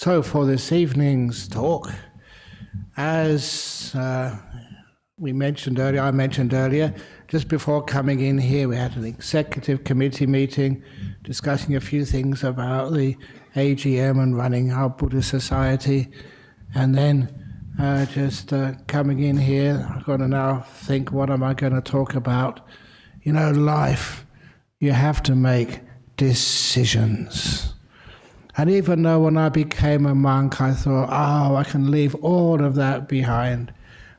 So for this evening's talk, as I mentioned earlier, just before coming in here, we had an executive committee meeting discussing a few things about the AGM and running our Buddhist society. And then just coming in here, I've got to now think, what am I going to talk about? You know, life, you have to make decisions. And even though when I became a monk, I thought, I can leave all of that behind.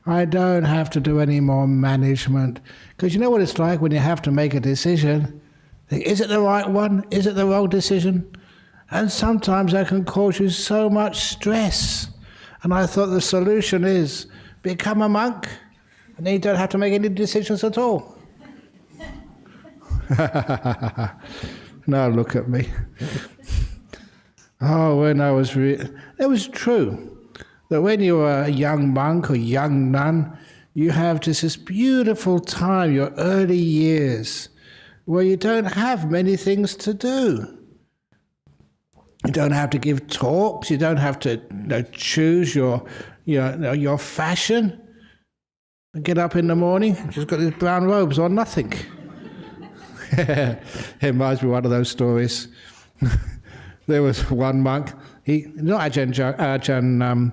I don't have to do any more management. Because you know what it's like when you have to make a decision? Think, is it the right one? Is it the wrong decision? And sometimes that can cause you so much stress. And I thought the solution is become a monk, and then you don't have to make any decisions at all. Now look at me. When I was it was true that when you were a young monk or young nun, you have just this beautiful time, your early years, where you don't have many things to do. You don't have to give talks. You don't have to choose your fashion. Get up in the morning, just got these brown robes or nothing. It reminds me of one of those stories. There was one monk, not Ajahn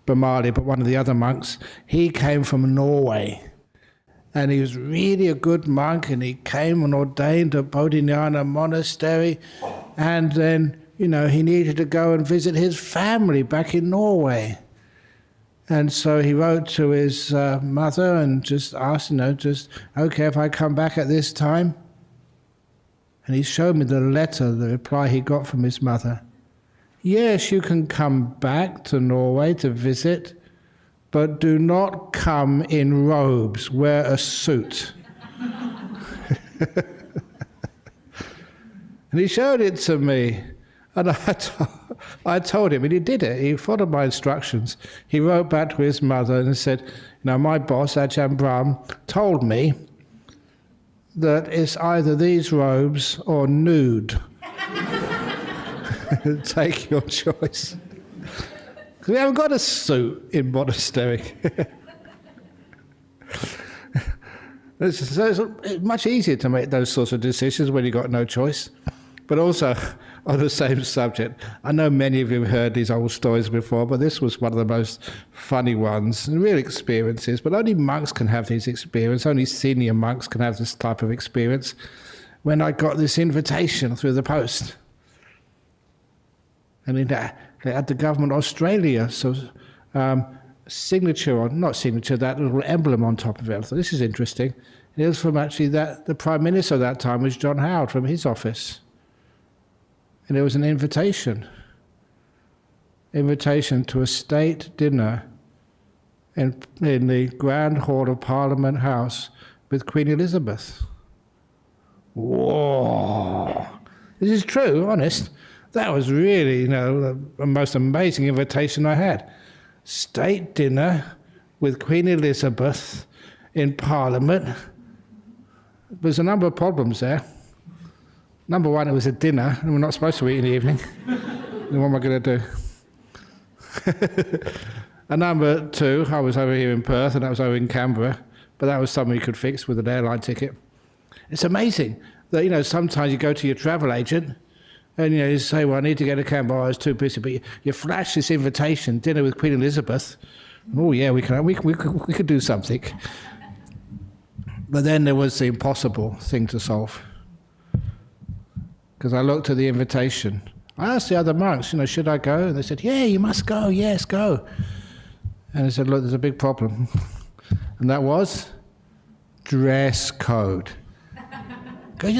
Brahm, but one of the other monks. He came from Norway, and he was really a good monk, and he came and ordained at Bodhinyana monastery, and then, he needed to go and visit his family back in Norway. And so he wrote to his mother and just asked, okay, if I come back at this time. And he showed me the reply he got from his mother. Yes, you can come back to Norway to visit, but do not come in robes, wear a suit. And he showed it to me. And I told him, and he did it. He followed my instructions. He wrote back to his mother and said, my boss, Ajahn Brahm, told me that it's either these robes or nude. Take your choice. Because we haven't got a suit in monastery. It's much easier to make those sorts of decisions when you've got no choice. But also, on the same subject, I know many of you have heard these old stories before, but this was one of the most funny ones, and real experiences. But only monks can have these experiences, only senior monks can have this type of experience. When I got this invitation through the post, and they had the government of Australia, so signature, or not signature, that little emblem on top of it. I thought, this is interesting. It was from actually the Prime Minister at that time was John Howard from his office. And it was an invitation to a state dinner in the Grand Hall of Parliament House with Queen Elizabeth. Whoa! This is true, honest. That was really, the most amazing invitation I had. State dinner with Queen Elizabeth in Parliament. There's a number of problems there. Number one, it was a dinner, and we're not supposed to eat in the evening. Then what am I going to do? And number two, I was over here in Perth, and I was over in Canberra, but that was something you could fix with an airline ticket. It's amazing that, sometimes you go to your travel agent, and, you say, well, I need to go to Canberra, I was too busy, but you flash this invitation, dinner with Queen Elizabeth, and, oh yeah, we could do something. But then there was the impossible thing to solve. Because I looked at the invitation. I asked the other monks, should I go? And they said, yeah, you must go, yes, go. And I said, look, there's a big problem. And that was dress code. Because,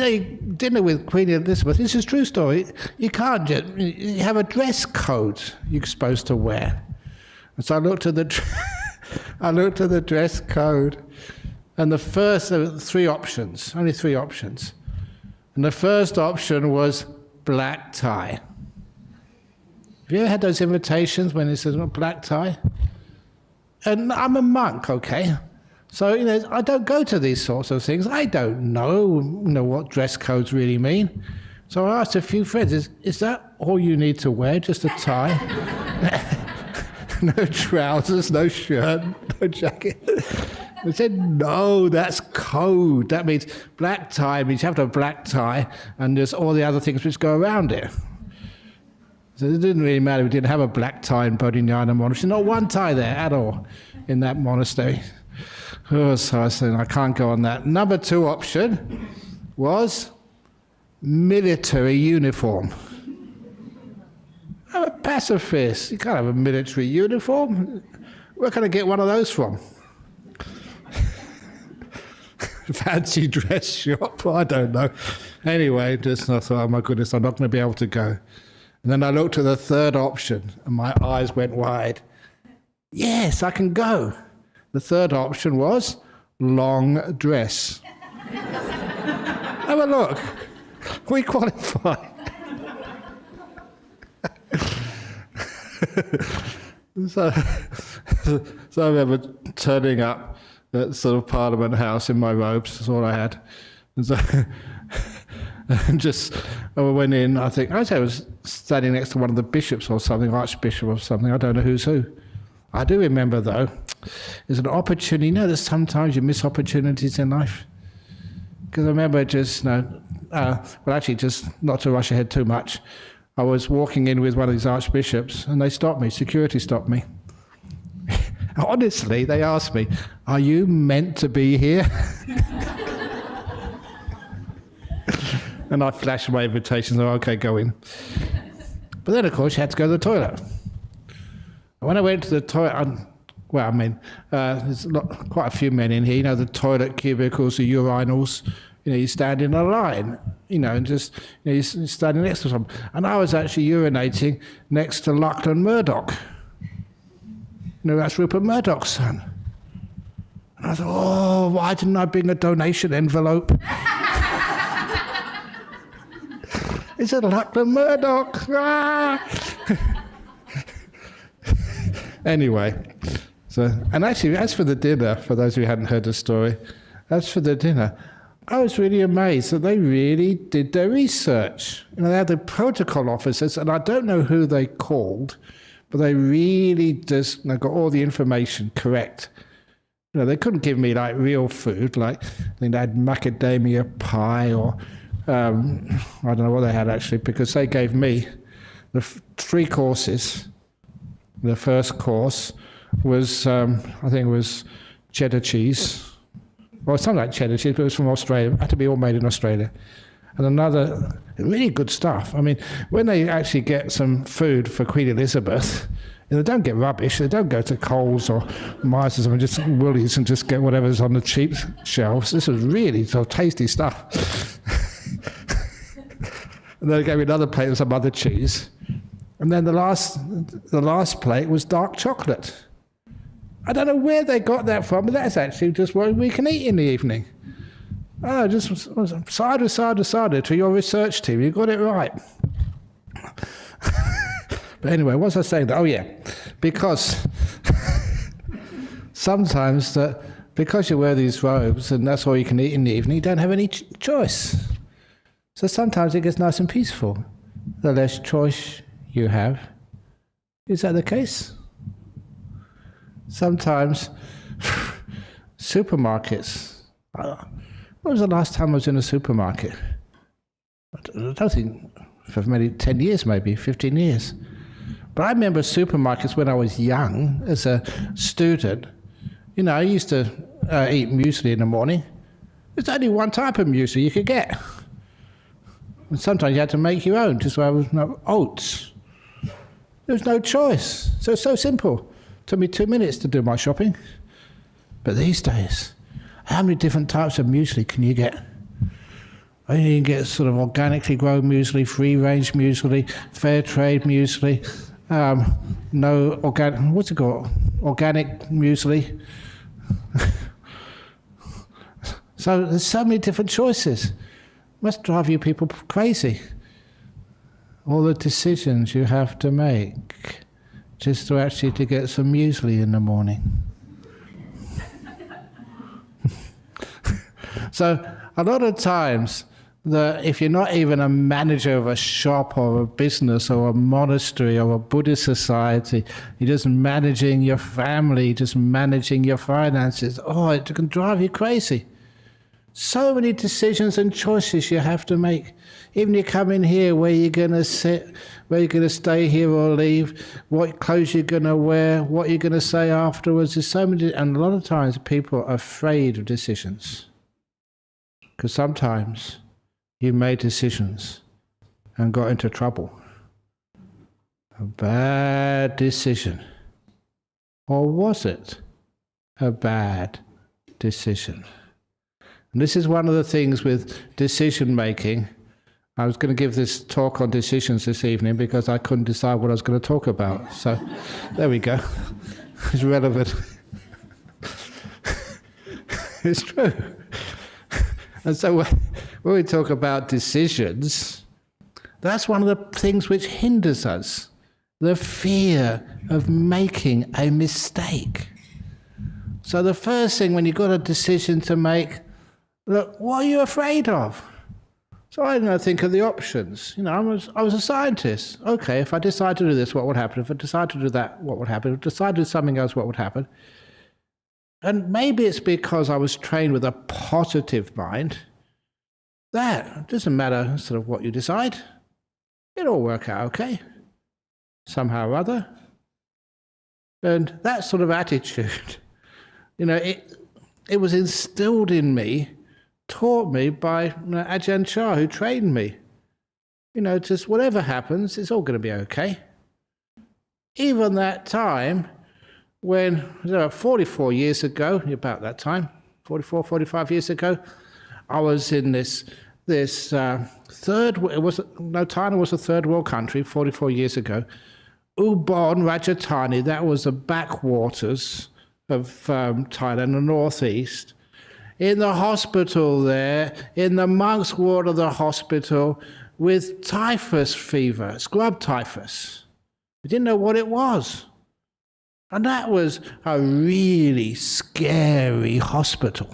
dinner with Queen Elizabeth, this is a true story. You can't you have a dress code you're supposed to wear. And so I looked at the dress code. And there were three options, only three options. And the first option was black tie. Have you ever had those invitations when it says black tie? And I'm a monk, okay? So, I don't go to these sorts of things. I don't know, what dress codes really mean. So I asked a few friends, is that all you need to wear? Just a tie? No trousers, no shirt, no jacket? I said, no, that's code. That means black tie means you have to have a black tie and there's all the other things which go around it. So it didn't really matter. We didn't have a black tie in Bodhinyana monastery. Not one tie there at all in that monastery. Oh, so I said, I can't go on that. Number 2 option was military uniform. I'm a pacifist. You can't have a military uniform. Where can I get one of those from? Fancy dress shop? I don't know. Anyway, just I thought, oh my goodness, I'm not going to be able to go. And then I looked at the 3rd option, and my eyes went wide. Yes, I can go. The 3rd option was long dress. Have a look. We qualify. So I remember turning up at sort of Parliament House in my robes. That's all I had. And so I went in. I was standing next to one of the bishops or something, archbishop or something. I don't know who's who. I do remember though, there's an opportunity. You know that sometimes you miss opportunities in life. Because I remember just not to rush ahead too much. I was walking in with one of these archbishops, and they stopped me. Security stopped me. Honestly, they asked me, "Are you meant to be here?" And I flashed my invitation, so okay, go in. But then, of course, you had to go to the toilet. And when I went to the toilet, there's quite a few men in here. You know, the toilet cubicles, the urinals. You know, you stand in a line. You know, and just you're standing next to someone. And I was actually urinating next to Lachlan Murdoch. You know, that's Rupert Murdoch's son. And I thought, oh, why didn't I bring a donation envelope? It's a Lachlan Murdoch. Ah! Anyway, and actually, as for the dinner, for those who hadn't heard the story, as for the dinner, I was really amazed that they really did their research. You know, they had the protocol officers, and I don't know who they called, but they really just got all the information correct. You know, they couldn't give me like real food, like I think they had macadamia pie or I don't know what they had actually, because they gave me the 3 courses. The first course was, I think it was cheddar cheese. Well, something like cheddar cheese, but it was from Australia. It had to be all made in Australia. And another, really good stuff. I mean, when they actually get some food for Queen Elizabeth, they don't get rubbish. They don't go to Coles or Myers or just Woolies and just get whatever's on the cheap shelves. This was really so tasty stuff. And then they gave me another plate of some other cheese. And then the last plate was dark chocolate. I don't know where they got that from, but that's actually just what we can eat in the evening. Oh, just side to your research team. You got it right. But anyway, what was I saying? Oh yeah, because sometimes because you wear these robes and that's all you can eat in the evening, you don't have any choice. So sometimes it gets nice and peaceful. The less choice you have. Is that the case? Sometimes supermarkets. When was the last time I was in a supermarket? I don't think for maybe 10 years, maybe 15 years. But I remember supermarkets when I was young, as a student. You know, I used to eat muesli in the morning. There's only one type of muesli you could get. And sometimes you had to make your own, just where there was no oats. There was no choice. So it's so simple. It took me 2 minutes to do my shopping. But these days, how many different types of muesli can you get? You can get sort of organically grown muesli, free-range muesli, fair trade muesli, no organic, what's it called? Organic muesli. So there's so many different choices. Must drive you people crazy. All the decisions you have to make just to actually to get some muesli in the morning. So a lot of times that if you're not even a manager of a shop or a business or a monastery or a Buddhist society, you're just managing your family, just managing your finances, it can drive you crazy. So many decisions and choices you have to make. Even you come in here, where you're going to sit, where you're going to stay here or leave, what clothes you're going to wear, what you're going to say afterwards. There's so many, and a lot of times people are afraid of decisions. Because sometimes you made decisions and got into trouble. A bad decision. Or was it a bad decision? And this is one of the things with decision making. I was going to give this talk on decisions this evening because I couldn't decide what I was going to talk about. So there we go. It's relevant. It's true. And so when we talk about decisions, that's one of the things which hinders us. The fear of making a mistake. So the first thing when you've got a decision to make, look, what are you afraid of? So I think of the options. I was a scientist. Okay, if I decide to do this, what would happen? If I decide to do that, what would happen? If I decide to do something else, what would happen? And maybe it's because I was trained with a positive mind. That doesn't matter sort of what you decide. It'll work out okay, somehow or other. And that sort of attitude, it was instilled in me, taught me by Ajahn Brahm, who trained me. Just whatever happens, it's all going to be okay. Even that time when, 44 years ago, about that time, 44, 45 years ago, I was in this third, Thailand was a third world country 44 years ago. Ubon Ratchathani, that was the backwaters of Thailand, the northeast. In the hospital there, in the monks' ward of the hospital, with typhus fever, scrub typhus. We didn't know what it was. And that was a really scary hospital.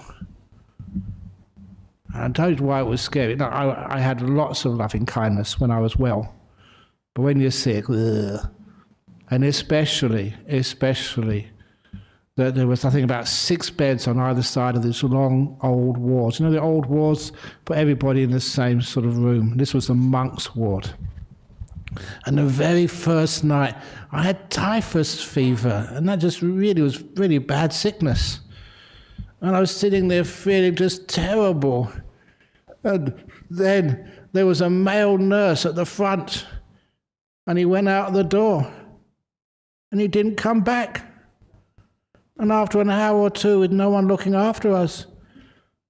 And I'll tell you why it was scary. No, I had lots of loving kindness when I was well. But when you're sick, ugh. And especially, that there was, I think, about 6 beds on either side of these long old wards. The old wards put everybody in the same sort of room. This was the monks' ward. And the very first night, I had typhus fever, and that just really was really bad sickness. And I was sitting there feeling just terrible. And then there was a male nurse at the front, and he went out the door, and he didn't come back. And after an hour or two, with no one looking after us,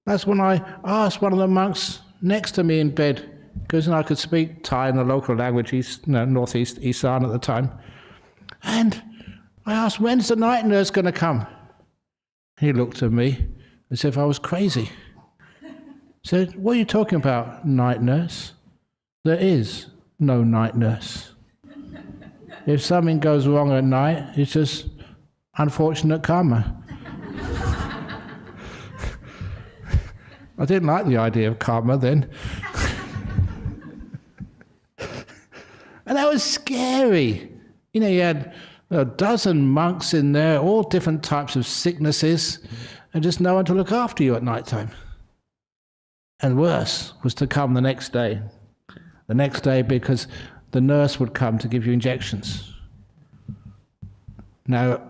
that's when I asked one of the monks next to me in bed, because I could speak Thai in the local language, northeast Isan at the time. And I asked, when's the night nurse going to come? He looked at me as if I was crazy. Said, what are you talking about, night nurse? There is no night nurse. If something goes wrong at night, it's just unfortunate karma. I didn't like the idea of karma then. And that was scary. You had a dozen monks in there, all different types of sicknesses, and just no one to look after you at night time. And worse was to come the next day. The next day, because the nurse would come to give you injections. Now,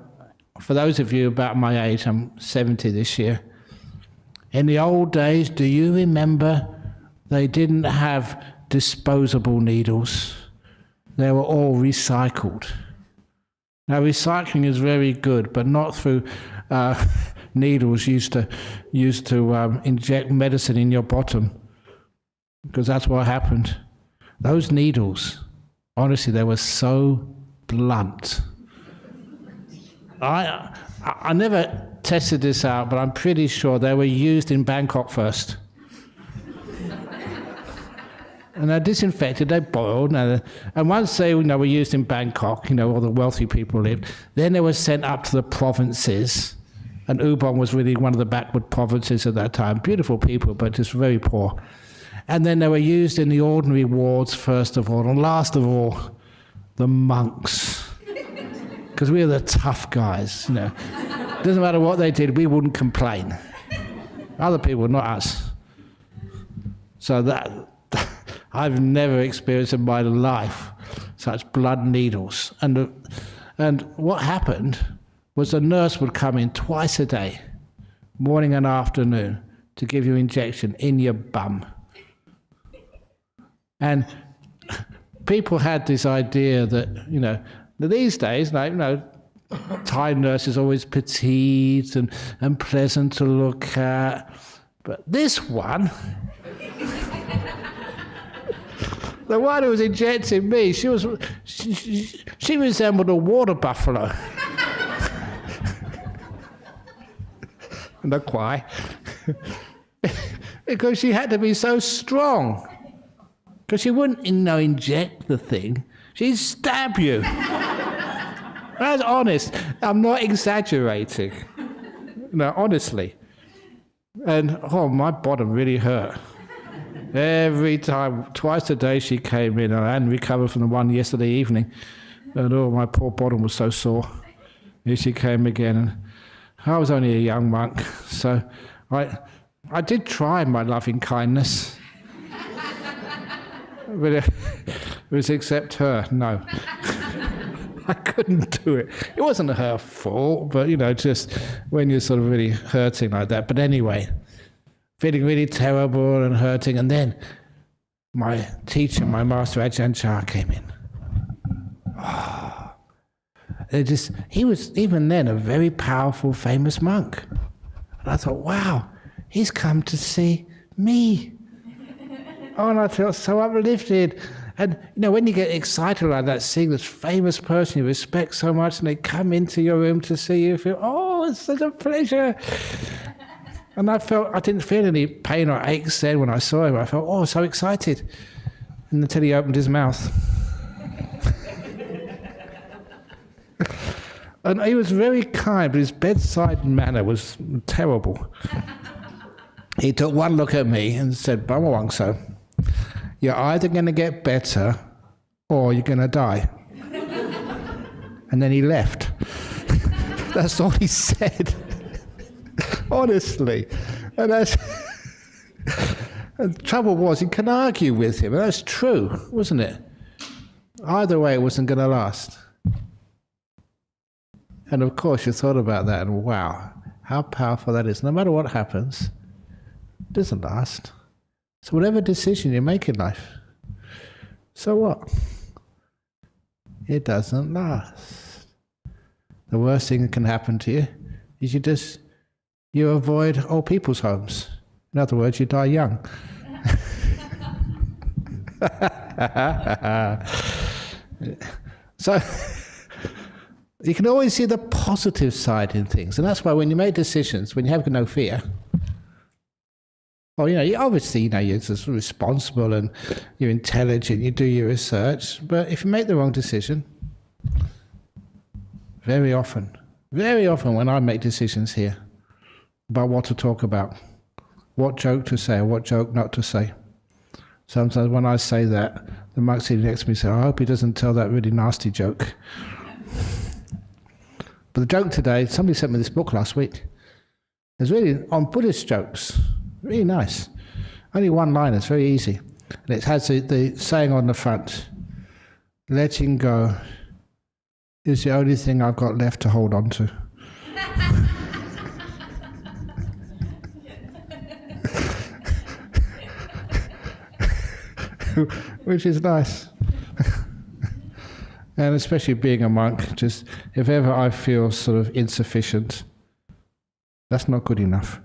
for those of you about my age, I'm 70 this year. In the old days, do you remember they didn't have disposable needles? They were all recycled. Now, recycling is very good, but not through needles used to inject medicine in your bottom, because that's what happened. Those needles, honestly, they were so blunt. I never tested this out, but I'm pretty sure they were used in Bangkok first. And they're disinfected, they boiled, and once they were used in Bangkok, all the wealthy people lived, then they were sent up to the provinces, and Ubon was really one of the backward provinces at that time. Beautiful people, but just very poor. And then they were used in the ordinary wards first of all, and last of all, the monks. Because we were the tough guys, Doesn't matter what they did, we wouldn't complain. Other people, not us. So that I've never experienced in my life such blood needles. And what happened was the nurse would come in twice a day, morning and afternoon, to give you injection in your bum. And people had this idea that, these days, Thai nurse is always petite and pleasant to look at. But this one, the one who was injecting me, she resembled a water buffalo. Not quite. Because she had to be so strong. Because she wouldn't, inject the thing. She'd stab you. That's honest. I'm not exaggerating. Honestly. And, my bottom really hurt. Every time, twice a day she came in, and I hadn't recovered from the one yesterday evening. And my poor bottom was so sore. Here she came again. And I was only a young monk, so I did try my loving kindness. But it was except her, no. I couldn't do it. It wasn't her fault, but, just when you're sort of really hurting like that. But anyway, feeling really terrible and hurting. And then my teacher, my master, Ajahn Brahm, came in. He was, even then, a very powerful, famous monk. And I thought, wow, he's come to see me. And I felt so uplifted. And, when you get excited like that, seeing this famous person you respect so much, and they come into your room to see you, feel, it's such a pleasure. And I didn't feel any pain or aches then when I saw him. I felt, so excited. And until he opened his mouth. And he was very kind, but his bedside manner was terrible. He took one look at me and said, "Bamawangso, you're either going to get better or you're going to die." And then he left. That's all he said. Honestly. And the trouble was, you can argue with him. And that's true, wasn't it? Either way, it wasn't going to last. And of course, you thought about that, and wow, how powerful that is. No matter what happens, it doesn't last. So whatever decision you make in life, so what? It doesn't last. The worst thing that can happen to you is you avoid old people's homes. In other words, you die young. So you can always see the positive side in things. And that's why when you make decisions, when you have no fear, obviously, you're just responsible and you're intelligent, you do your research. But if you make the wrong decision, very often when I make decisions here about what to talk about, what joke to say or what joke not to say, sometimes when I say that, the monk sitting next to me says, "I hope he doesn't tell that really nasty joke." But the joke today, somebody sent me this book last week. It's really on Buddhist jokes. Really nice. Only one line, it's very easy. And it has the saying on the front, "Letting go is the only thing I've got left to hold on to." Which is nice. And especially being a monk, just if ever I feel sort of insufficient, that's not good enough.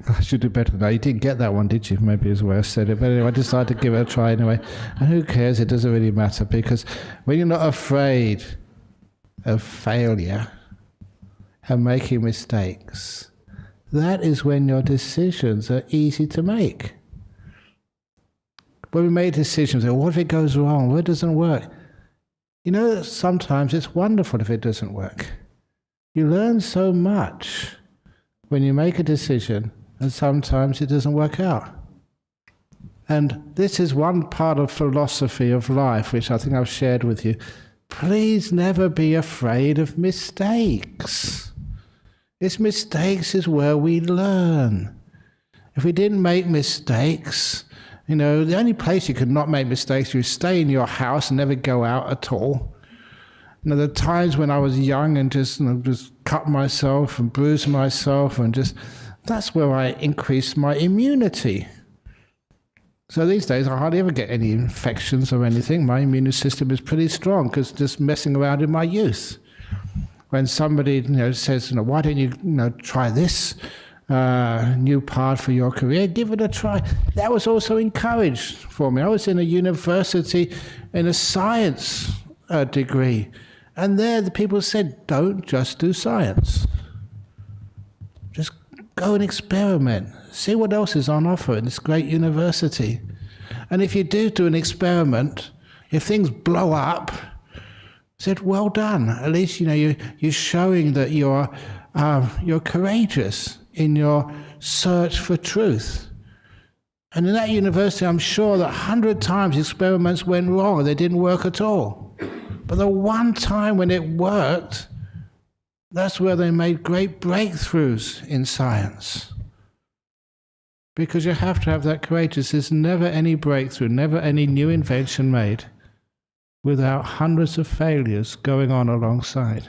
I should do better than that. You didn't get that one, did you? Maybe is the way I said it. But anyway, I decided to give it a try anyway. And who cares? It doesn't really matter, because when you're not afraid of failure and making mistakes, that is when your decisions are easy to make. When we make decisions, what if it goes wrong? What doesn't work? Sometimes it's wonderful if it doesn't work. You learn so much when you make a decision And sometimes it doesn't work out. And this is one part of philosophy of life, which I think I've shared with you. Please never be afraid of mistakes. It's mistakes is where we learn. If we didn't make mistakes, the only place you could not make mistakes, you stay in your house and never go out at all. There are times when I was young and just cut myself and bruise myself and that's where I increased my immunity. So these days I hardly ever get any infections or anything. My immune system is pretty strong because just messing around in my youth. When somebody says, why don't you try this new path for your career, give it a try. That was also encouraged for me. I was in a university in a science degree, and there the people said, don't just do science. Just go and experiment. See what else is on offer in this great university. And if you do an experiment, if things blow up, said, well done. At least you're showing that you're courageous in your search for truth. And in that university, I'm sure that 100 times experiments went wrong and they didn't work at all. But the one time when it worked, that's where they made great breakthroughs in science. Because you have to have that courageous. There's never any breakthrough, never any new invention made without hundreds of failures going on alongside.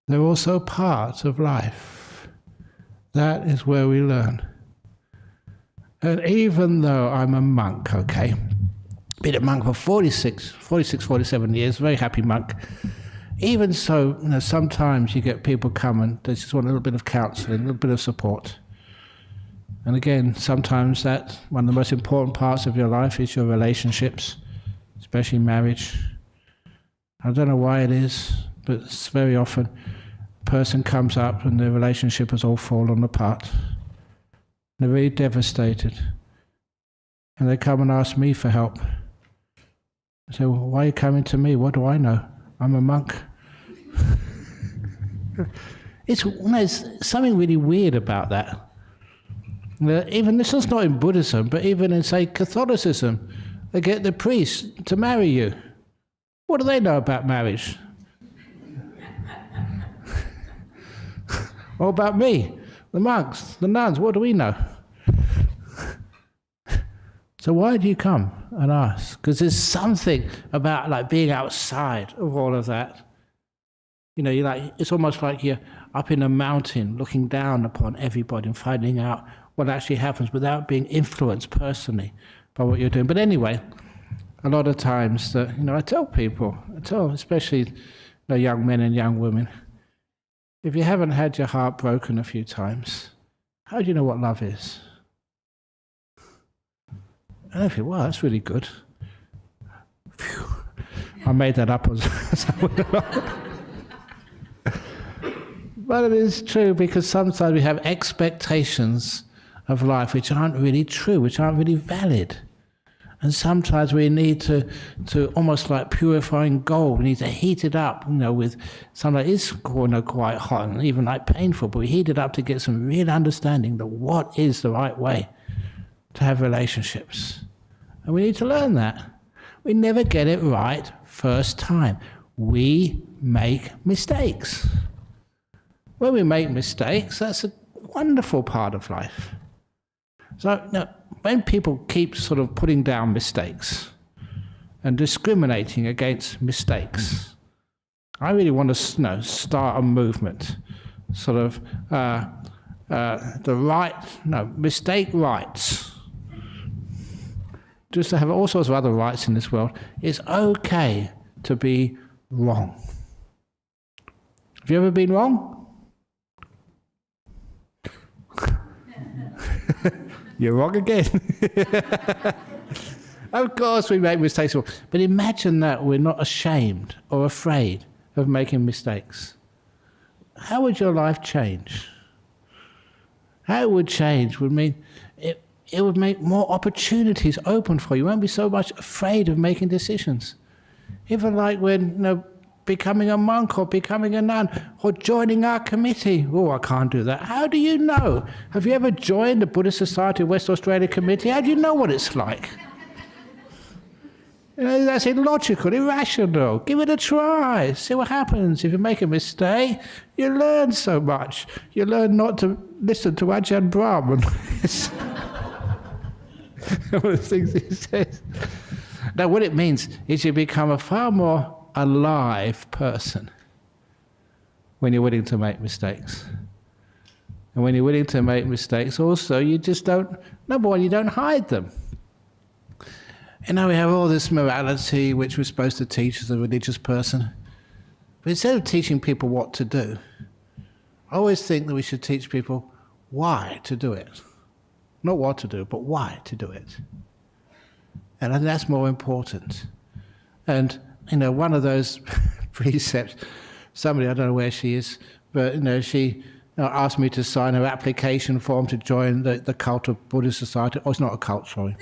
They're also part of life. That is where we learn. And even though I'm a monk, been a monk for 47 years, very happy monk. Even so, sometimes you get people come and they just want a little bit of counseling, a little bit of support. And again, sometimes that one of the most important parts of your life is your relationships, especially marriage. I don't know why it is, but it's very often a person comes up and their relationship has all fallen apart. They're very devastated. And they come and ask me for help. I say, well, why are you coming to me? What do I know? I'm a monk. It's something really weird about that. Even this is not in Buddhism, but even in, say, Catholicism, they get the priest to marry you. What do they know about marriage? What about me? The monks, the nuns, what do we know? So why do you come and ask? Because there's something about being outside of all of that. It's almost like you're up in a mountain looking down upon everybody and finding out what actually happens without being influenced personally by what you're doing. But anyway, a lot of times that I tell people, especially young men and young women, if you haven't had your heart broken a few times, how do you know what love is? And I think, wow, that's really good. Phew. I made that up. But it is true, because sometimes we have expectations of life which aren't really true, which aren't really valid. And sometimes we need to almost like purifying gold, we need to heat it up, with something that is quite hot and even painful, but we heat it up to get some real understanding that what is the right way to have relationships. And we need to learn that. We never get it right first time. We make mistakes. When we make mistakes, that's a wonderful part of life. So when people keep sort of putting down mistakes and discriminating against mistakes, I really want to start a movement, sort of mistake rights. Just to have all sorts of other rights in this world. It's okay to be wrong. Have you ever been wrong? You're wrong again. Of course we make mistakes, but imagine that we're not ashamed or afraid of making mistakes. How would your life change? How it would change would mean it would make more opportunities open for you. You won't be so much afraid of making decisions. Even like when becoming a monk or becoming a nun or joining our committee. Oh, I can't do that. How do you know? Have you ever joined the Buddhist Society of West Australia committee? How do you know what it's like? You know, that's illogical, irrational. Give it a try. See what happens. If you make a mistake, you learn so much. You learn not to listen to Ajahn Brahm. One of the things he says. Now, what it means is you become a far more alive person when you're willing to make mistakes. And when you're willing to make mistakes, also, you just don't, number one, you don't hide them. You know, we have all this morality which we're supposed to teach as a religious person. But instead of teaching people what to do, I always think that we should teach people why to do it. Not what to do, but why to do it. And I think that's more important. And, you know, one of those precepts, somebody, I don't know where she is, but, you know, she asked me to sign her application form to join the cult of Buddhist Society. Oh, it's not a cult, sorry.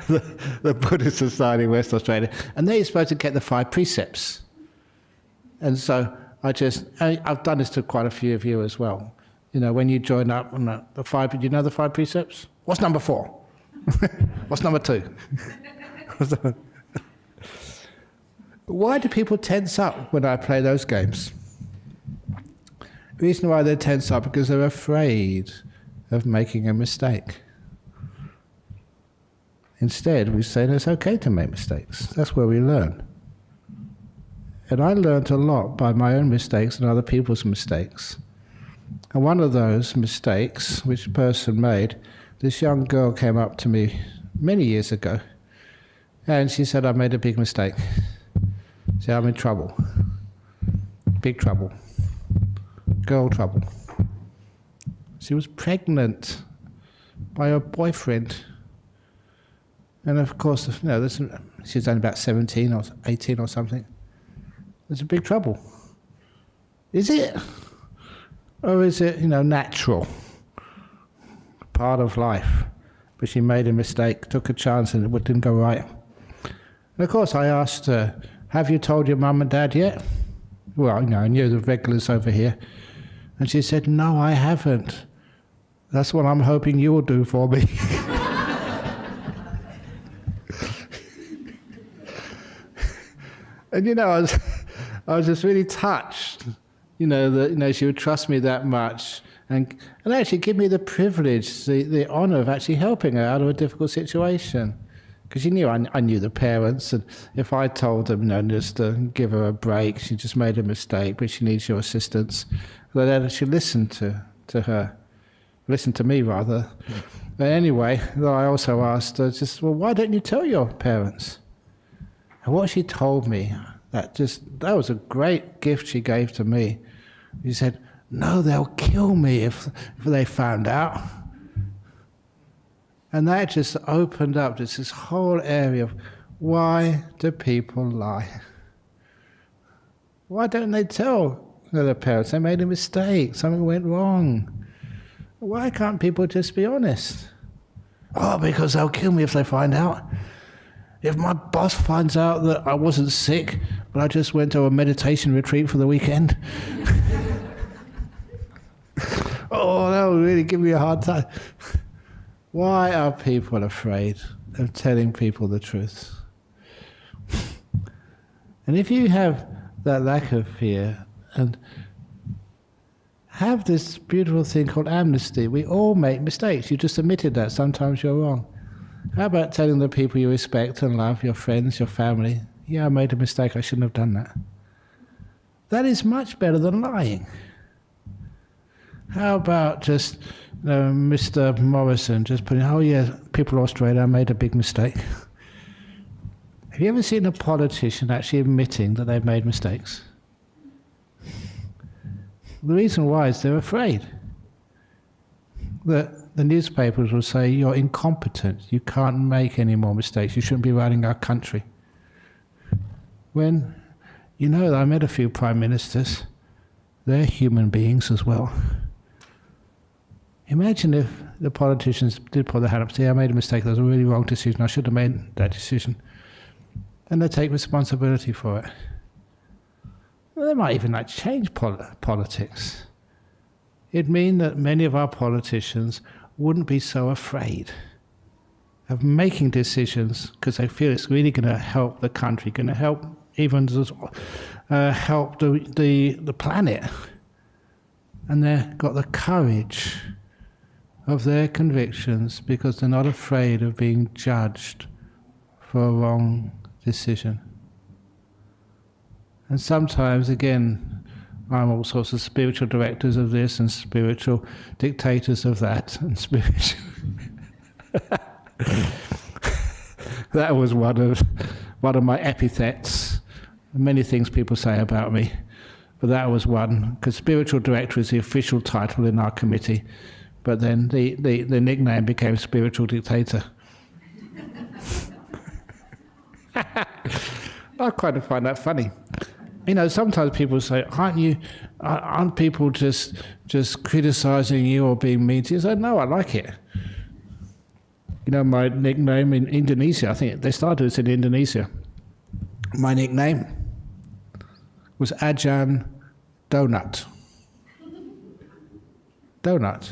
the Buddhist Society in West Australia, and they're supposed to get the 5 precepts. And so I've done this to quite a few of you as well. You know, when you join up on the 5, do you know the 5 precepts? What's number 4? What's number 2? Why do people tense up when I play those games? The reason why they tense up because they're afraid of making a mistake. Instead, we say it's okay to make mistakes. That's where we learn. And I learned a lot by my own mistakes and other people's mistakes. And one of those mistakes, which a person made, this young girl came up to me many years ago, and she said, I made a big mistake. She said, I'm in trouble. Big trouble. Girl trouble. She was pregnant by her boyfriend. And of course, you know, she was only about 17 or 18 or something. There's a big trouble. Is it? Or is it, you know, natural? Part of life. But she made a mistake, took a chance, and it didn't go right. And of course, I asked her, have you told your mum and dad yet? Well, you know, I knew the regulars over here. And she said, no, I haven't. That's what I'm hoping you will do for me. And, you know, I was just really touched, you know, that, you know, she would trust me that much and actually give me the privilege, the honour of actually helping her out of a difficult situation. Because she knew I knew the parents, and if I told them, you know, just to give her a break, she just made a mistake, but she needs your assistance, then she listened to her, listened to me rather. But anyway, I also asked her, just, well, why don't you tell your parents? And what she told me, that was a great gift she gave to me. She said, no, they'll kill me if they found out. And that just opened up this whole area of why do people lie? Why don't they tell their parents they made a mistake, something went wrong? Why can't people just be honest? Oh, because they'll kill me if they find out. If my boss finds out that I wasn't sick, but I just went to a meditation retreat for the weekend, oh, that would really give me a hard time. Why are people afraid of telling people the truth? And if you have that lack of fear and have this beautiful thing called amnesty, we all make mistakes. You just admitted that. Sometimes you're wrong. How about telling the people you respect and love, your friends, your family, yeah, I made a mistake, I shouldn't have done that. That is much better than lying. How about just Mr. Morrison just putting, oh yeah, people of Australia, I made a big mistake. Have you ever seen a politician actually admitting that they've made mistakes? The reason why is they're afraid. The newspapers will say, you're incompetent, you can't make any more mistakes, you shouldn't be running our country. When, you know, I met a few prime ministers, they're human beings as well. Imagine if the politicians did put their hand up and say, I made a mistake, that was a really wrong decision, I should have made that decision. and they take responsibility for it. Well, they might even change politics. It'd mean that many of our politicians wouldn't be so afraid of making decisions because they feel it's really going to help the country, going to help even help the planet. And they've got the courage of their convictions because they're not afraid of being judged for a wrong decision. And sometimes, again, I'm all sorts of spiritual directors of this and spiritual dictators of that and spiritual... That was one of my epithets. Many things people say about me, but that was one, because spiritual director is the official title in our committee, but then the nickname became spiritual dictator. I kind of find that funny. You know, sometimes people say, aren't people just criticizing you or being mean to you? I say, no, I like it. You know, my nickname in Indonesia, I think they started this in Indonesia. My nickname was Ajahn Donut. Donut.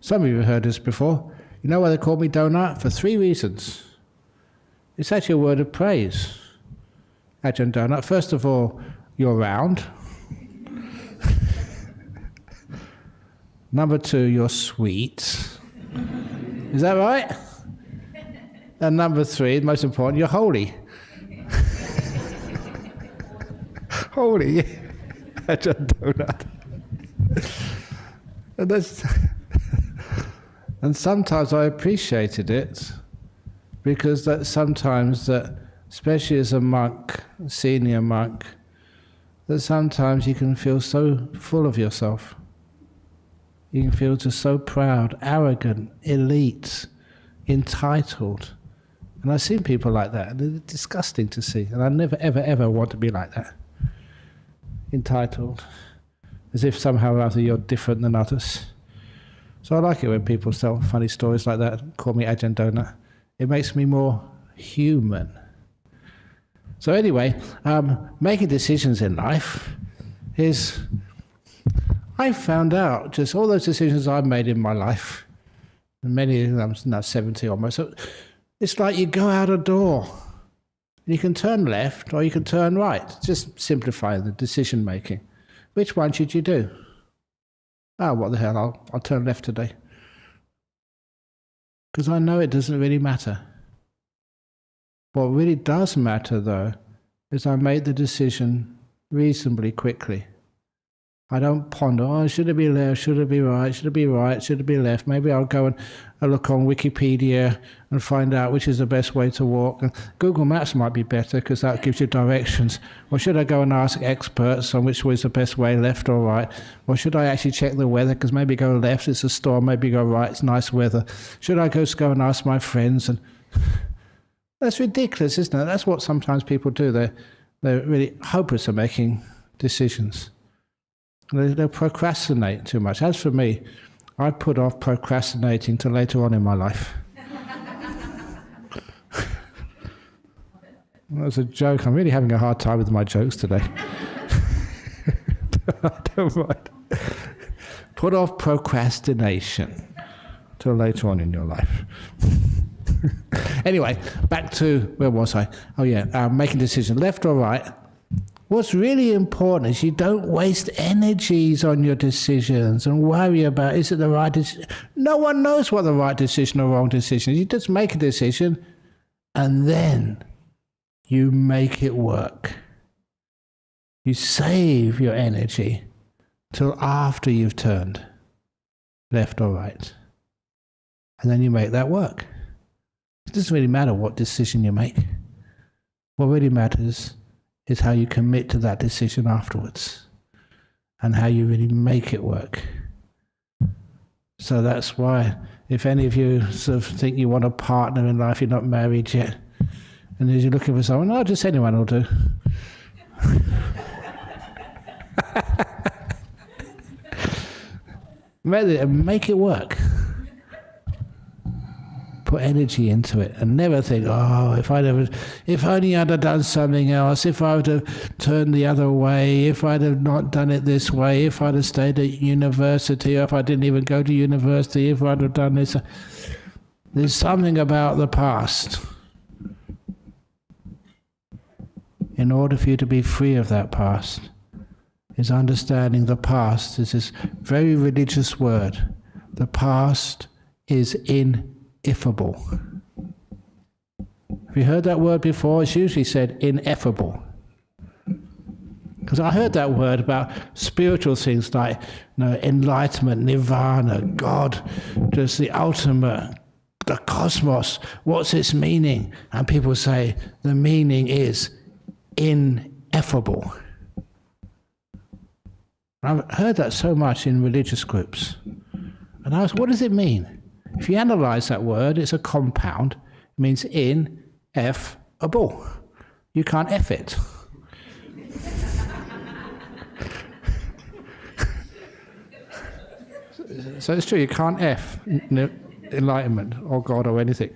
Some of you have heard this before. You know why they called me Donut? For 3 reasons. It's actually a word of praise. Ajahn Donut. First of all, you're round. Number 2, you're sweet. Is that right? And number 3, most important, you're holy. Holy. Ajahn Donut. And sometimes I appreciated it because that sometimes that, especially as a monk, a senior monk, that sometimes you can feel so full of yourself. You can feel just so proud, arrogant, elite, entitled. And I've seen people like that, and it's disgusting to see. And I never, ever, ever want to be like that. Entitled. As if somehow or other you're different than others. So I like it when people tell funny stories like that, call me Ajahn Donut. It makes me more human. So anyway, making decisions in life is... I found out just all those decisions I've made in my life, and many of them, now 70 almost, so it's like you go out a door. You can turn left or you can turn right. Just simplifying the decision making. Which one should you do? Oh, what the hell, I'll turn left today. Because I know it doesn't really matter. What really does matter, though, is I make the decision reasonably quickly. I don't ponder, oh, should it be left, should it be right, should it be right, should it be left? Maybe I'll go and look on Wikipedia and find out which is the best way to walk. And Google Maps might be better because that gives you directions. Or should I go and ask experts on which way is the best way, left or right? Or should I actually check the weather because maybe go left, it's a storm, maybe go right, it's nice weather. Should I go and ask my friends? And that's ridiculous, isn't it? That's what sometimes people do. They're really hopeless at making decisions. They procrastinate too much. As for me, I put off procrastinating till later on in my life. That was a joke. I'm really having a hard time with my jokes today. Don't mind. Put off procrastination till later on in your life. Anyway, back to, where was I? Oh yeah, making decisions, left or right. What's really important is you don't waste energies on your decisions and worry about, is it the right decision? No one knows what the right decision or wrong decision is. You just make a decision and then you make it work. You save your energy till after you've turned left or right. And then you make that work. It doesn't really matter what decision you make. What really matters is how you commit to that decision afterwards and how you really make it work. So that's why, if any of you sort of think you want a partner in life, you're not married yet, and you're looking for someone, no, just anyone will do. Make it work. put energy into it and never think, oh, if only I'd have done something else, if I would have turned the other way, if I'd have not done it this way, if I'd have stayed at university, or if I didn't even go to university, if I'd have done this. There's something about the past. In order for you to be free of that past, is understanding the past is this very religious word. The past is ineffable. Have you heard that word before? It's usually said ineffable. Because I heard that word about spiritual things like enlightenment, nirvana, God, just the ultimate, the cosmos. What's its meaning? And people say the meaning is ineffable. I've heard that so much in religious groups. And I asked, what does it mean? If you analyze that word, it's a compound. It means ineffable. You can't F it. So it's true, you can't F enlightenment or God or anything.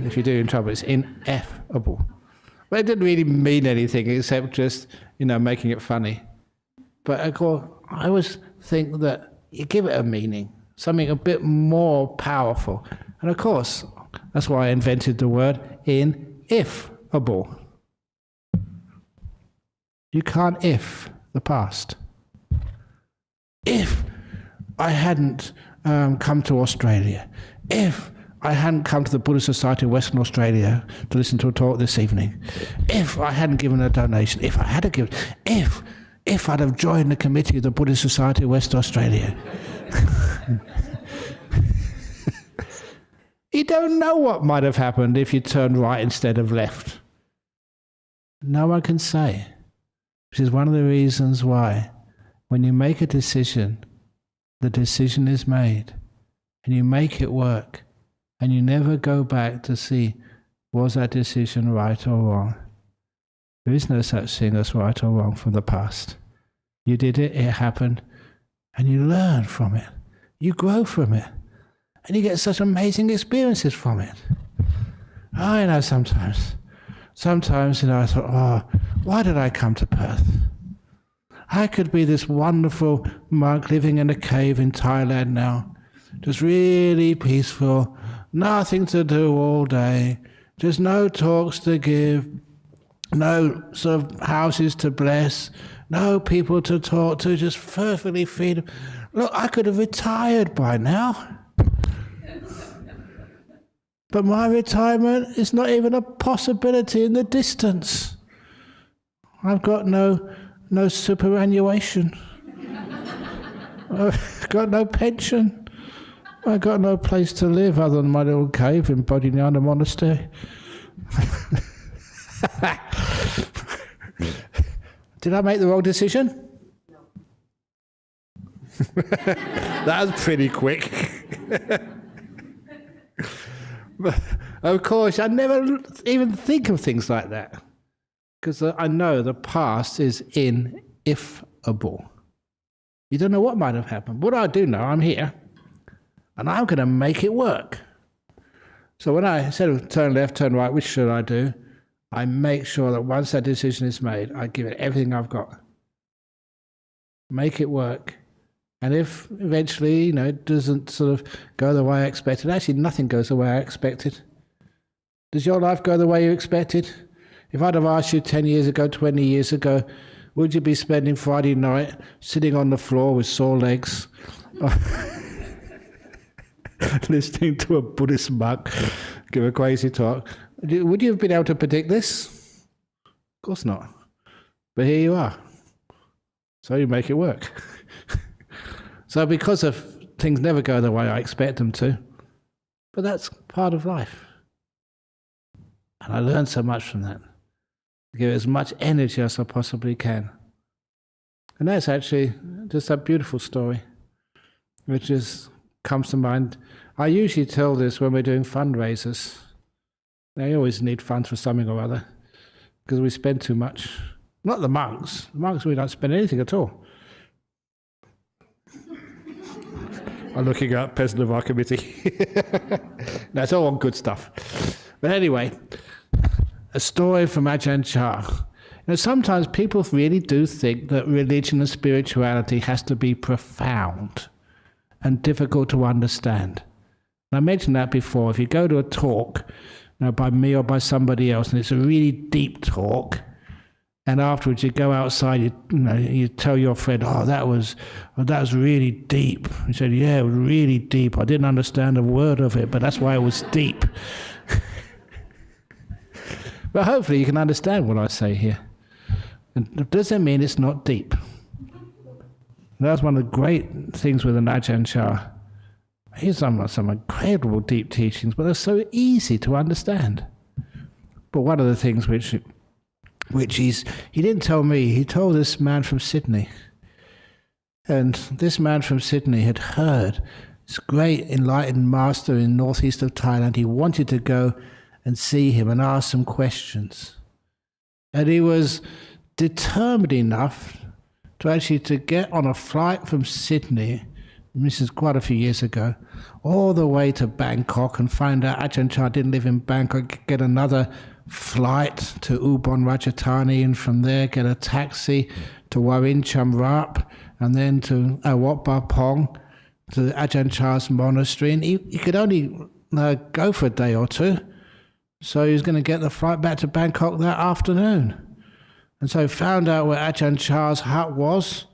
If you do, in trouble. It's ineffable. But it didn't really mean anything except just, making it funny. But of course, I always think that you give it a meaning, something a bit more powerful. And of course, that's why I invented the word ineffable. You can't if the past. If I hadn't come to Australia, if I hadn't come to the Buddhist Society of Western Australia to listen to a talk this evening, if I hadn't given a donation, if I had given, if I'd have joined the committee of the Buddhist Society of West Australia. You don't know what might have happened if you turned right instead of left. No one can say. Which is one of the reasons why when you make a decision, the decision is made and you make it work and you never go back to see, was that decision right or wrong? There is no such thing as right or wrong from the past. You did it, it happened, and you learn from it. You grow from it. And you get such amazing experiences from it. Sometimes, I thought, oh, why did I come to Perth? I could be this wonderful monk living in a cave in Thailand now, just really peaceful, nothing to do all day, just no talks to give, no sort of houses to bless, no people to talk to, just perfectly freedom. Look, I could have retired by now. But my retirement is not even a possibility in the distance. I've got no superannuation. I've got no pension. I've got no place to live other than my little cave in Bodhinyana Monastery. Did I make the wrong decision? No. That was pretty quick. But of course, I never even think of things like that. Because I know the past is ineffable. You don't know what might have happened. What I do know, I'm here. And I'm going to make it work. So when I, instead of turn left, turn right, which should I do? I make sure that once that decision is made, I give it everything I've got. Make it work. And if eventually, it doesn't sort of go the way I expected, actually nothing goes the way I expected. Does your life go the way you expected? If I'd have asked you 10 years ago, 20 years ago, would you be spending Friday night sitting on the floor with sore legs, listening to a Buddhist monk give a crazy talk? Would you have been able to predict this? Of course not. But here you are. So you make it work. So because of things never go the way I expect them to, but that's part of life. And I learned so much from that. Give as much energy as I possibly can. And that's actually just a beautiful story, which just comes to mind. I usually tell this when we're doing fundraisers. They always need funds for something or other, because we spend too much. Not the monks. The monks, we don't spend anything at all. I'm looking at president of our committee. That's all good stuff. But anyway, a story from Ajahn Chah. Sometimes people really do think that religion and spirituality has to be profound and difficult to understand. And I mentioned that before. If you go to a talk, by me or by somebody else, and it's a really deep talk, and afterwards you go outside, you tell your friend, that was really deep. He said, yeah, it was really deep. I didn't understand a word of it, but that's why it was deep. But hopefully you can understand what I say here. It doesn't mean it's not deep. That's one of the great things with an Ajahn Chah. He's some incredible deep teachings, but they're so easy to understand. But one of the things which he didn't tell me, he told this man from Sydney. And this man from Sydney had heard this great enlightened master in northeast of Thailand. He wanted to go and see him and ask some questions. And he was determined enough to get on a flight from Sydney, this is quite a few years ago, all the way to Bangkok, and find out Ajahn Chah didn't live in Bangkok, get another flight to Ubon Ratchathani, and from there get a taxi to Warin Chamrap, and then to Wat Ba Pong, to Ajahn Chah's monastery. And he could only go for a day or two, so he was going to get the flight back to Bangkok that afternoon. And so he found out where Ajahn Chah's hut was,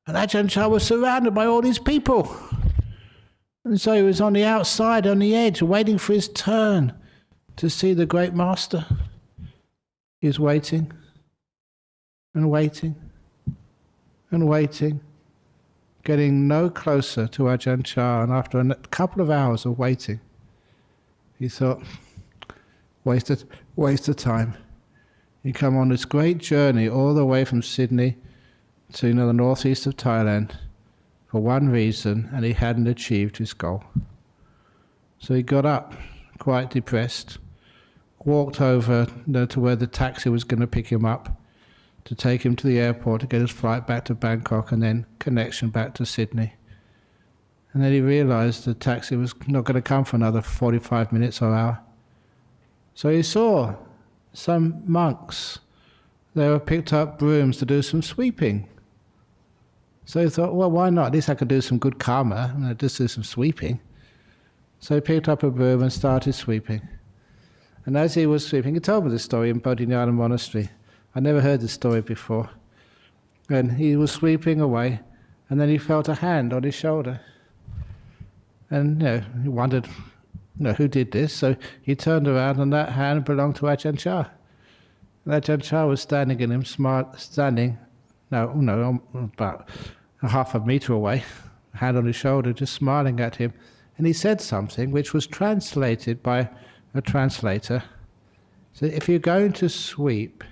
and Ajahn Chah was surrounded by all these people. And so he was on the outside, on the edge, waiting for his turn to see the great master. He was waiting and waiting and waiting, getting no closer to Ajahn Chah. And after a couple of hours of waiting, he thought, waste of time. He come on this great journey all the way from Sydney to the northeast of Thailand for one reason, and he hadn't achieved his goal. So he got up, quite depressed, walked over to where the taxi was going to pick him up, to take him to the airport to get his flight back to Bangkok and then connection back to Sydney. And then he realized the taxi was not going to come for another 45 minutes or hour. So he saw some monks. They were picked up brooms to do some sweeping. So he thought, well, why not? At least I could do some good karma, and just do some sweeping. So he picked up a broom and started sweeping. And as he was sweeping, he told me this story in Bodhinyana Monastery. I never heard this story before. And he was sweeping away, and then he felt a hand on his shoulder. And he wondered, who did this? So he turned around, and that hand belonged to Ajahn Chah. And Ajahn Chah was standing about half a meter away, hand on his shoulder, just smiling at him. And he said something which was translated by a translator. So if you're going to sweep,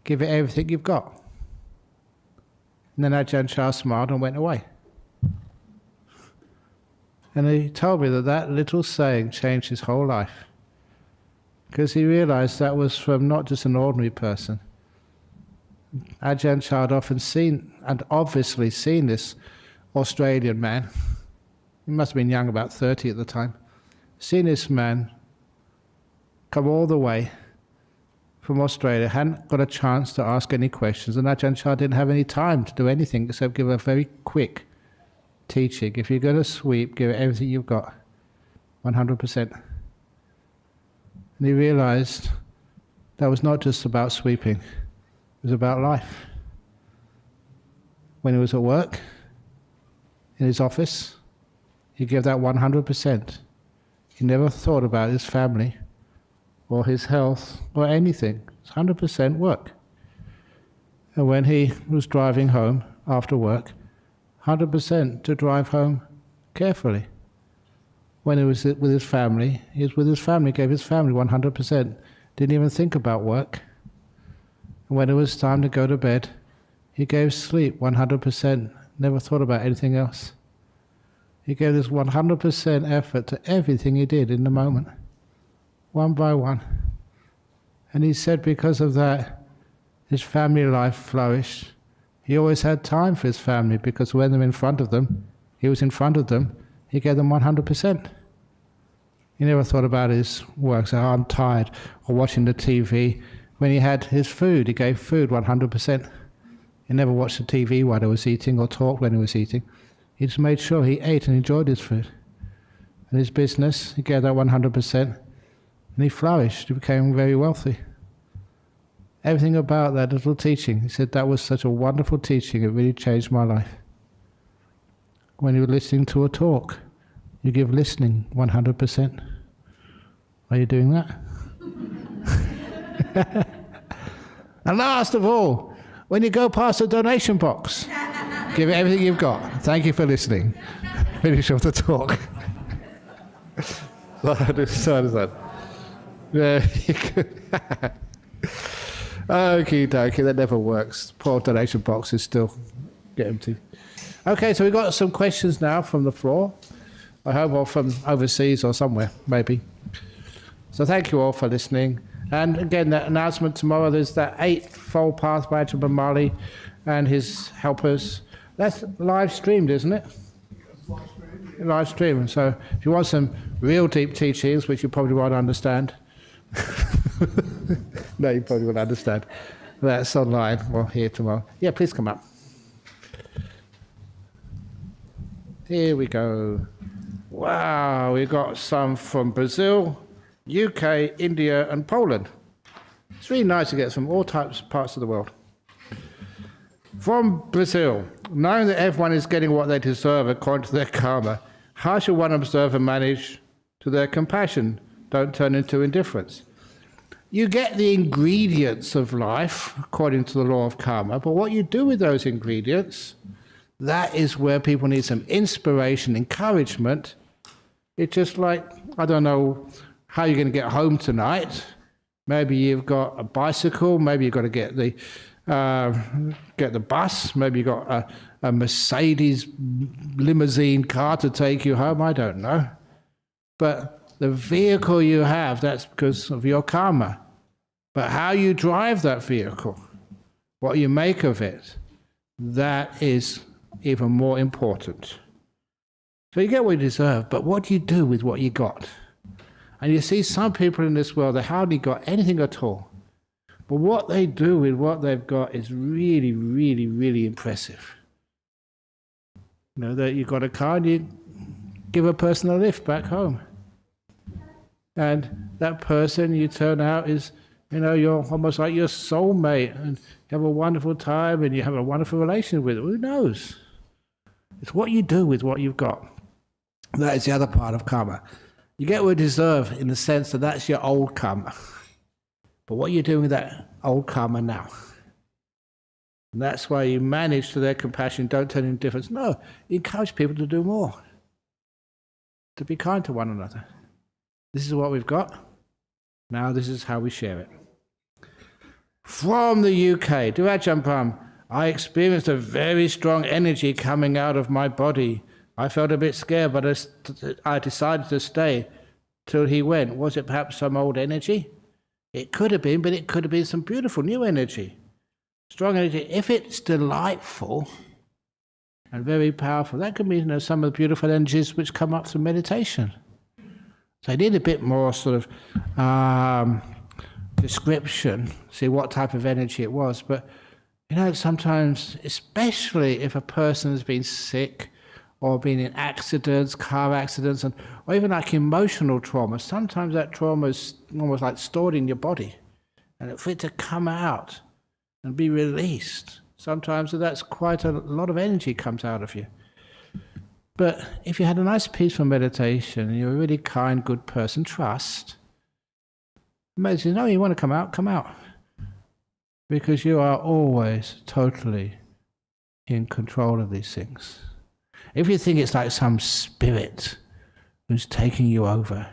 give it everything you've got. And then Ajahn Chah smiled and went away. And he told me that little saying changed his whole life, because he realized that was from not just an ordinary person. Ajahn Chah had often seen, and obviously seen, this Australian man. He must have been young, about 30 at the time. Seen this man come all the way from Australia, hadn't got a chance to ask any questions, and Ajahn Chah didn't have any time to do anything except give a very quick teaching. If you're going to sweep, give it everything you've got, 100%. And he realized that was not just about sweeping, it was about life. When he was at work, in his office, he gave that 100%. He never thought about his family or his health or anything. It's 100% work. And when he was driving home after work, 100% to drive home carefully. When he was with his family, he was with his family, gave his family 100%. Didn't even think about work. And when it was time to go to bed, he gave sleep 100%, never thought about anything else. He gave this 100% effort to everything he did in the moment, one by one. And he said because of that, his family life flourished. He always had time for his family, because when they're in front of them, he was in front of them, he gave them 100%. He never thought about his work, so I'm tired, or watching the TV. When he had his food, he gave food 100%. He never watched the TV while he was eating or talked when he was eating. He just made sure he ate and enjoyed his food. And his business, he gave that 100%, and he flourished. He became very wealthy. Everything about that little teaching, he said, that was such a wonderful teaching, it really changed my life. When you're listening to a talk, you give listening 100%. Are you doing that? And last of all, when you go past the donation box, give it everything you've got. Thank you for listening. Finish off the talk. Okie dokie, that never works. Poor donation box is still get empty. Okay, so we've got some questions now from the floor. I hope, or from overseas or somewhere, maybe. So thank you all for listening. And again, that announcement tomorrow, there's that 8-fold path by Ajahn Brahm and his helpers. That's live streamed, isn't it? Live streamed. So if you want some real deep teachings, which you probably won't understand, no, you probably won't understand. That's online. We'll hear tomorrow. Yeah, please come up. Here we go. Wow, we've got some from Brazil, UK, India, and Poland. It's really nice to get from all types parts of the world. From Brazil, knowing that everyone is getting what they deserve according to their karma, how should one observe and manage to their compassion? Don't turn into indifference. You get the ingredients of life according to the law of karma, but what you do with those ingredients, that is where people need some inspiration, encouragement. It's just like, I don't know how you're going to get home tonight. Maybe you've got a bicycle, maybe you've got to get the bus, maybe you've got a Mercedes limousine car to take you home, I don't know. But the vehicle you have, that's because of your karma. But how you drive that vehicle, what you make of it, that is even more important. So you get what you deserve, but what do you do with what you got? And you see some people in this world, they hardly got anything at all. But what they do with what they've got is really, really, really impressive. You know, that you've got a car and you give a person a lift back home. And that person, you turn out, is, you know, you're almost like your soulmate, and you have a wonderful time and you have a wonderful relation with it. Who knows? It's what you do with what you've got. That is the other part of karma. You get what you deserve in the sense that that's your old karma. But what are you doing with that old karma now? And that's why you manage to their compassion, don't turn indifference. No, you encourage people to do more, to be kind to one another. This is what we've got. Now this is how we share it. From the UK, to Ajahn Brahm, I experienced a very strong energy coming out of my body. I felt a bit scared, but I decided to stay till he went. Was it perhaps some old energy? It could have been, but it could have been some beautiful new energy. Strong energy. If it's delightful and very powerful, that could be, you know, some of the beautiful energies which come up through meditation. So I need a bit more sort of description, see what type of energy it was. But, you know, sometimes, especially if a person has been sick or been in accidents, car accidents, or even like emotional trauma, sometimes that trauma is almost like stored in your body. And for it to come out and be released, sometimes that's quite a lot of energy comes out of you. But if you had a nice peaceful meditation and you're a really kind, good person, trust, meditation, no, you want to come out, come out. Because you are always totally in control of these things. If you think it's like some spirit who's taking you over.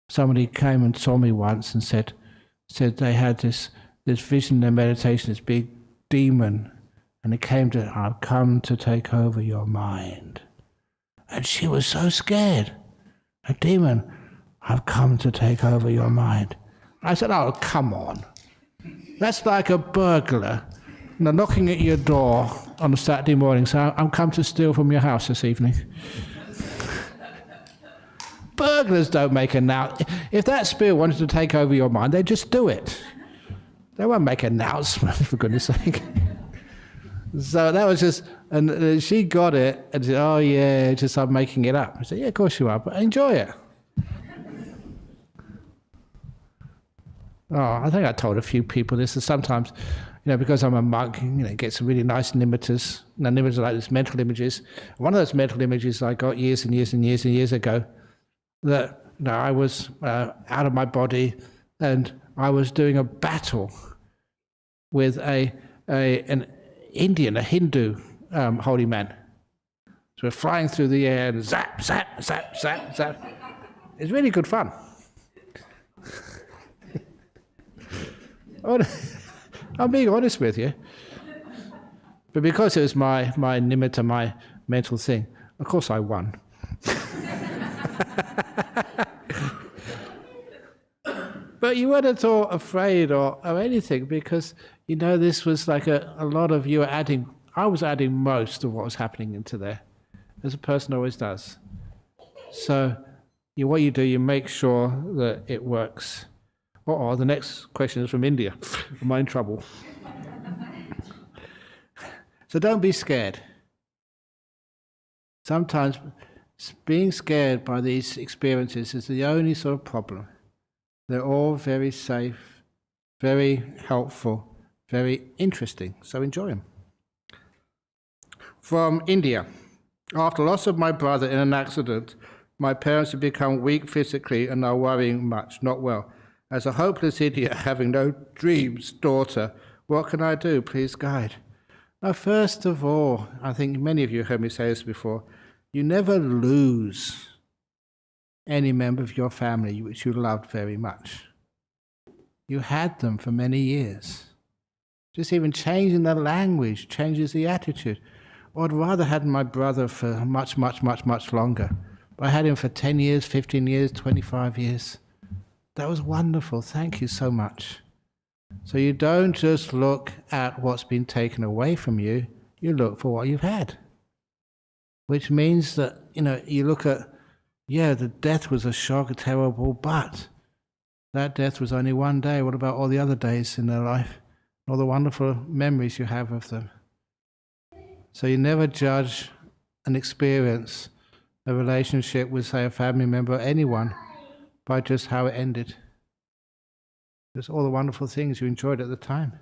Somebody came and saw me once and said they had this vision in their meditation, this big demon, and it came to, I've come to take over your mind. And she was so scared. A demon, I've come to take over your mind. I said, oh, come on. That's like a burglar, knocking at your door on a Saturday morning, so I'm come to steal from your house this evening. Burglars don't make announcements. If that spirit wanted to take over your mind, they'd just do it. They won't make an announcement, for goodness sake. So that was just, and she got it, and said, oh yeah, just I'm making it up. I said, yeah, of course you are, but enjoy it. Oh, I think I told a few people this, and sometimes, because I'm a monk, get some really nice nimittas. Now, nimittas are like these mental images. One of those mental images I got years and years and years and years ago, that I was out of my body, and I was doing a battle with an Indian, a Hindu holy man. So we're flying through the air and zap, zap, zap, zap, zap. It's really good fun. I'm being honest with you. But because it was my nimitta, my mental thing, of course I won. But you weren't at all afraid or anything, because this was like a lot of you were adding. I was adding most of what was happening into there, as a person always does. So what you do, you make sure that it works. The next question is from India. Am I in trouble? So don't be scared. Sometimes being scared by these experiences is the only sort of problem. They're all very safe, very helpful, very interesting, so enjoy them. From India. After loss of my brother in an accident, my parents have become weak physically and are worrying much, not well. As a hopeless idiot having no dreams, daughter, what can I do? Please guide. Now, first of all, I think many of you heard me say this before, you never lose any member of your family which you loved very much. You had them for many years. Just even changing the language changes the attitude. Or I'd rather had my brother for much, much, much, much longer. But I had him for 10 years, 15 years, 25 years. That was wonderful. Thank you so much. So you don't just look at what's been taken away from you, you look for what you've had. Which means that, you look at, the death was a shock, terrible, but that death was only one day. What about all the other days in their life? All the wonderful memories you have of them. So you never judge an experience, a relationship with, say, a family member or anyone by just how it ended. Just all the wonderful things you enjoyed at the time.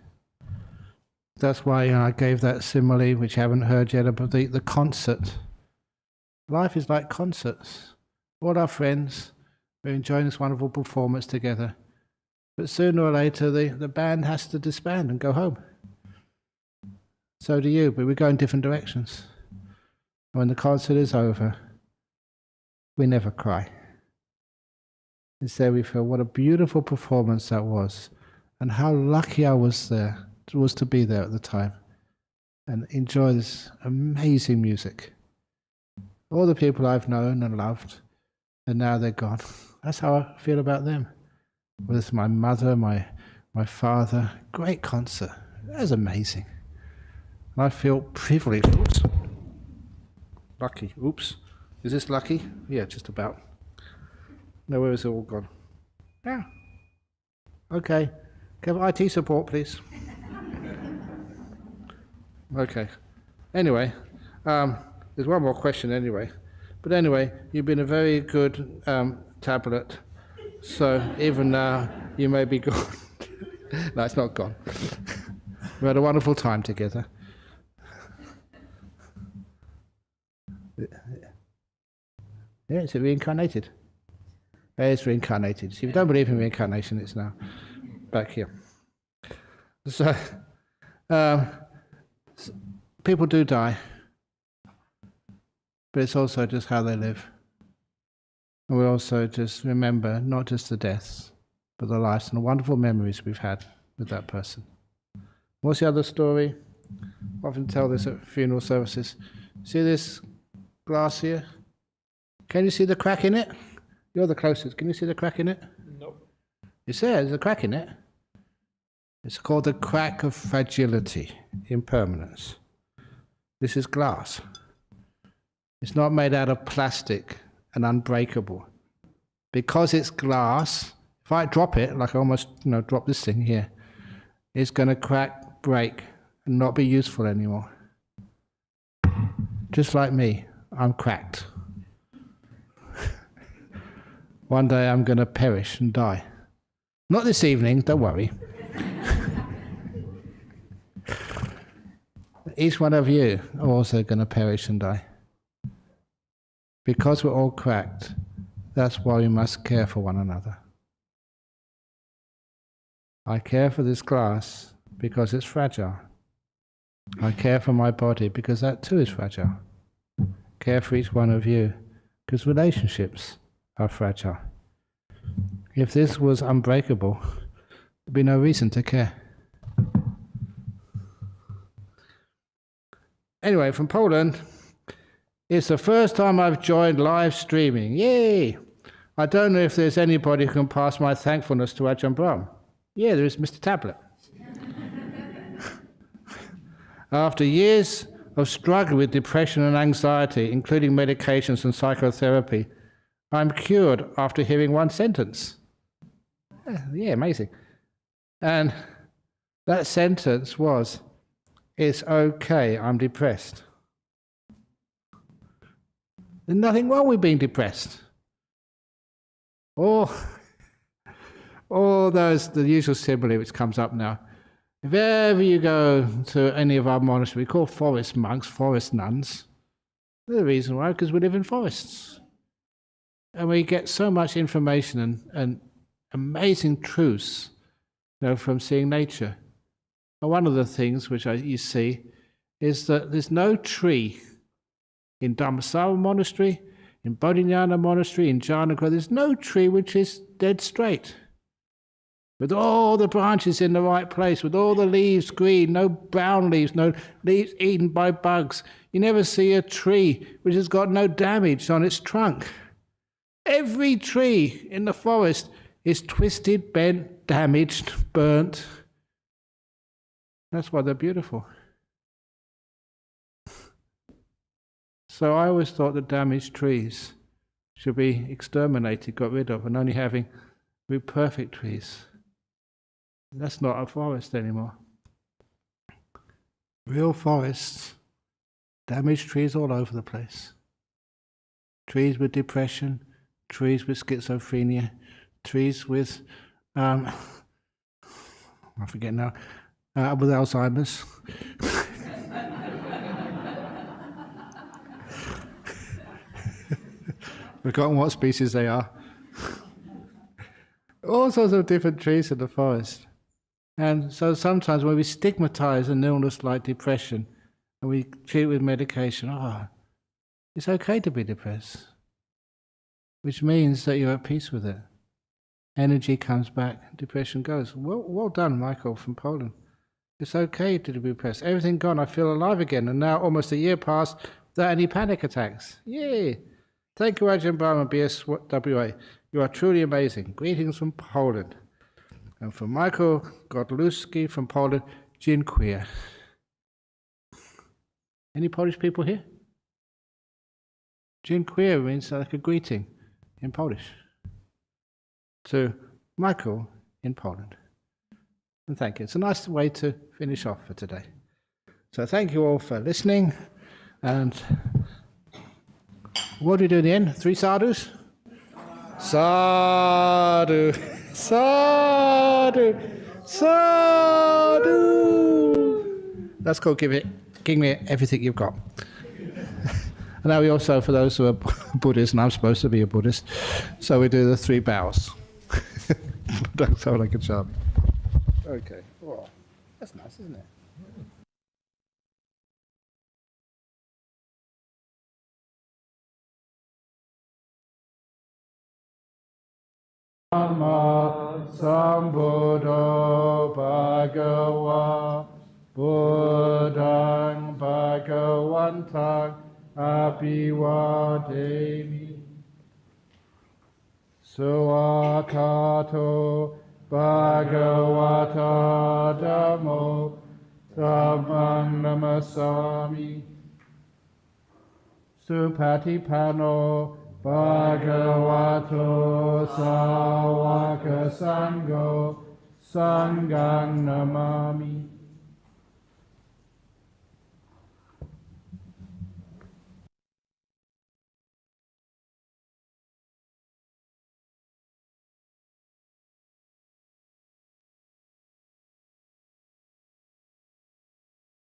That's why I gave that simile, which you haven't heard yet, about the concert. Life is like concerts. All our friends, we're enjoying this wonderful performance together. But sooner or later, the band has to disband and go home. So do you, but we go in different directions. When the concert is over, we never cry. Instead, we feel what a beautiful performance that was, and how lucky I was to be there at the time, and enjoy this amazing music. All the people I've known and loved, and now they're gone. That's how I feel about them. Whether it's my mother, my father, great concert. That was amazing. And I feel privileged. Oops. Lucky. Oops. Is this lucky? Yeah, just about. No, where is it all gone? Yeah. Okay. Can I have IT support, please? Okay. Anyway, there's one more question anyway. But anyway, you've been a very good tablet, so even now you may be gone. No, it's not gone. We had a wonderful time together. Yeah, is it reincarnated? It is reincarnated. See, if you don't believe in reincarnation, it's now back here. So, people do die. But it's also just how they live. And we also just remember not just the deaths, but the lives and the wonderful memories we've had with that person. What's the other story? I often tell this at funeral services. See this glass here? Can you see the crack in it? You're the closest. Can you see the crack in it? No. You see there's a crack in it. It's called the crack of fragility, impermanence. This is glass. It's not made out of plastic and unbreakable. Because it's glass, if I drop it, like I almost drop this thing here, it's going to crack, break, and not be useful anymore. Just like me, I'm cracked. One day I'm going to perish and die. Not this evening, don't worry. Each one of you are also going to perish and die. Because we're all cracked, that's why we must care for one another. I care for this glass because it's fragile. I care for my body because that too is fragile. Care for each one of you because relationships are fragile. If this was unbreakable, there'd be no reason to care. Anyway, from Poland, it's the first time I've joined live streaming. Yay! I don't know if there's anybody who can pass my thankfulness to Ajahn Brahm. Yeah, there is Mr. Tablet. After years of struggle with depression and anxiety, including medications and psychotherapy, I'm cured after hearing one sentence. Yeah, amazing. And that sentence was, "It's okay, I'm depressed." There's nothing wrong with being depressed. Or the usual simile which comes up now. If ever you go to any of our monasteries, we call forest monks, forest nuns. The reason why, because we live in forests. And we get so much information and amazing truths from seeing nature. And one of the things which you see is that there's no tree in Dhammasara monastery, in Bodhinyana monastery, in Jhanagra, there's no tree which is dead straight. With all the branches in the right place, with all the leaves green, no brown leaves, no leaves eaten by bugs. You never see a tree which has got no damage on its trunk. Every tree in the forest is twisted, bent, damaged, burnt. That's why they're beautiful. So I always thought that damaged trees should be exterminated, got rid of, and only having perfect trees. That's not a forest anymore. Real forests, damaged trees all over the place. Trees with depression, trees with schizophrenia, trees with, I forget now, with Alzheimer's. Forgotten what species they are. All sorts of different trees in the forest. And so sometimes when we stigmatize an illness like depression and we treat it with medication, it's okay to be depressed, which means that you're at peace with it. Energy comes back, depression goes. Well done, Michael from Poland. It's okay to be depressed. Everything gone, I feel alive again, and now almost a year passed without any panic attacks. Yay! Thank you, Ajahn Brahm and BSWA. You are truly amazing. Greetings from Poland. And from Michael Godlewski from Poland, dziękuję. Any Polish people here? Dziękuję means like a greeting in Polish to Michael in Poland. And thank you. It's a nice way to finish off for today. So thank you all for listening. And what do we do in the end? 3 sadhus? Sadhu, sadhu, sadhu. That's called give me everything you've got. And now we also, for those who are Buddhists, and I'm supposed to be a Buddhist, so we do the 3 bows. Don't sound like a charm. Okay. Oh, that's nice, isn't it? Dhamma Sambuddho Bhagava Buddhaṃ Bhagavantang Abhivademi Suwatato Bhagavata Dhammo Dhammam Namasami Supatipano Bhagavato Sāvaka Sangho Sanghang Namami.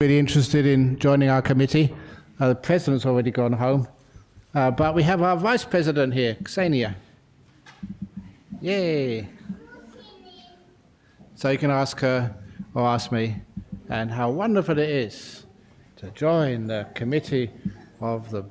Really interested in joining our committee. The president's already gone home. But we have our vice president here, Ksenia. Yay! So you can ask her or ask me, and how wonderful it is to join the committee of the